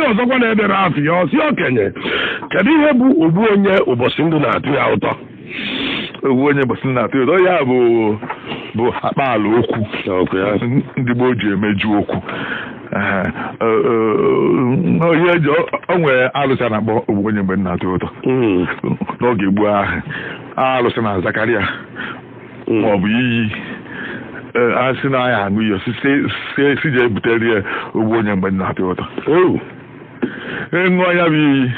ọzọkwa na-edere afọ ya ọsị okenye kedu ihe bụ ogbu onye ụbọchị ndụ na-atụ ya ụtọ ogbu onye ụbọchị na-atụ ya ụtọ ya bụ akpa ala okwu ndị gboo ji emeju okwu onye eji o nwere alụsị a na-akpọ ogbu onye mgbe na-atụ ụtọ n'oge gboo ahụ alụsị na Zakaria ma ọ bụ iyi asị na ya aṅụ iyi si je ebutere ya ogbu onye mgbe na-atụ ụtọ ṅụọ ya bụ iyi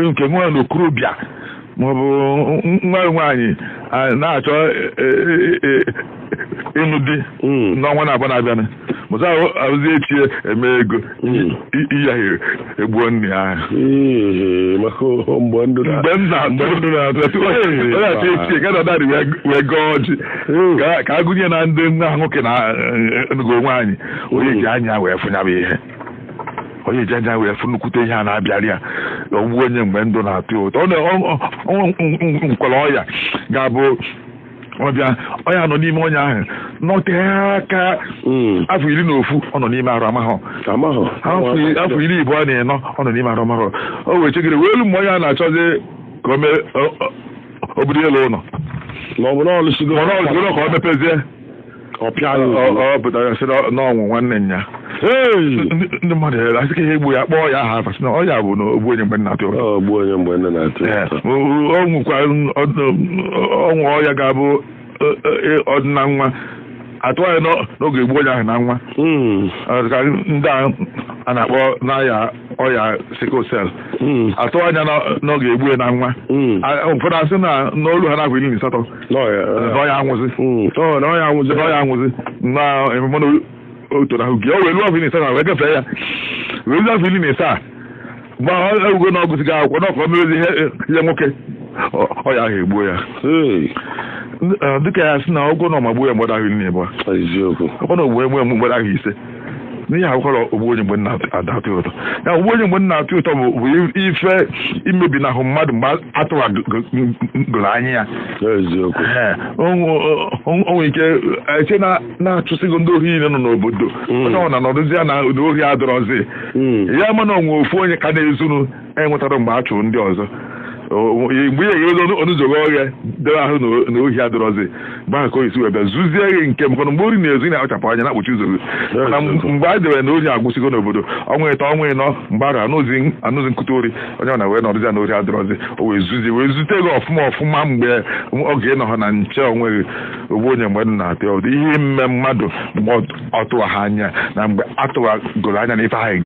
nke nwa n'okorobịa maọbụ nwa nwaanyị na-achọ ịnụ di n'ọnwa na-abụ na-abịanụ mụta ahụzi echi eme ego iyi ahụ egbuo nne ya mgbe m na-atụ echi gadadari wee gọọ ọjị ka agụnye na ndị nwa nwoke na ngo nwaanyị onye ji anya wee fụnyabụ ihe onye ji anya wee fụ nnukwute ihe a na-abịarị ya ogbu onye mgbe ndụ na-atụ ụtọ nkwere ọya ga-abụ ọbịa ọya nọ n'ime onye ahụ nọtee aka afọ 11 ọ nọ n'ime arụ amahụ afọ 24 ọ nọ n'ime arụ amahụ o wee chegide wee elu mgbe onye a na-achọzi ka o mee obodo elu ụlọ ma ọ bụ n'ọlụsigo ka o mepezie ọ pụtara sị n'ọnwụ nwanne ya ndị mmadụ asị ka ihe egbu ya kpọọ ya aha afasị na ọ ya bụ na ogbu onye mgbe na-atụ ọnwụ ọya ga-abụ ọdịna nwa atụghị n'oge gboo onye ahụ na nwa ka ndị a na-akpọ n'aya ọya sickle cell atụ anya n'oge egbu na nwa ụfọdụ asị na n'olu ha na-afọ 18 n'ọya anwụzi na ememe otora ahụ gị o welu afọ 17 wee gafee ya welu afọ 17 mgbe ewugo na ọgụsị ga akwụkwọ n'ọkọ merezi ihe nwoke ọya ahụ egbuo ya dịka ya sị na ọgwụ na ọmagbuo ya mgbada ahụ 12 ọkwa na ogbu mgbada ahụ 5 n'ihe akwụkwọ ogbu onye mgbe na-atụ ụtọ ya ogbu onye mgbe na-atụ ụtọ bụ ife imebi n'ahụ mmadụ mgbe atụwa gụrụ anya ya o nwere ike eche na-achụsịgo ndị ohi niile nọ n'obodo onye ọ na nọdụzi ya na ohi adọrọzi ya mana onwe ofu onye ka na-ezunu enwetara mgbe a chụrụ ndị ọzọ mgbe ihe ga-ezo onụzọgo ọhịa dere ahụ na ohi adọrọzi mgbe ahụ ka o esi wee bịa zuzie gị nke mkpọrọ mgbe ori na-ezu na-akpachapụ anya na-akpụchi ụzọ gị mana mgbe a dewere na ohi agwụsịgo n'obodo ọnwa ịnọ mgbe ahụ anụzi nkụta ori onye ọ na wee nọrụzi ya na ohi adọrọzi o wee zuzie wee zute gị ọfụma mgbe oge ị nọ ha na nche onweghị ogbu onye mgbe na-atụ ụtọ ihe mme mmadụ mgbe ọ tụwa ha anya na mgbe atụwagoro anya na ife ahụ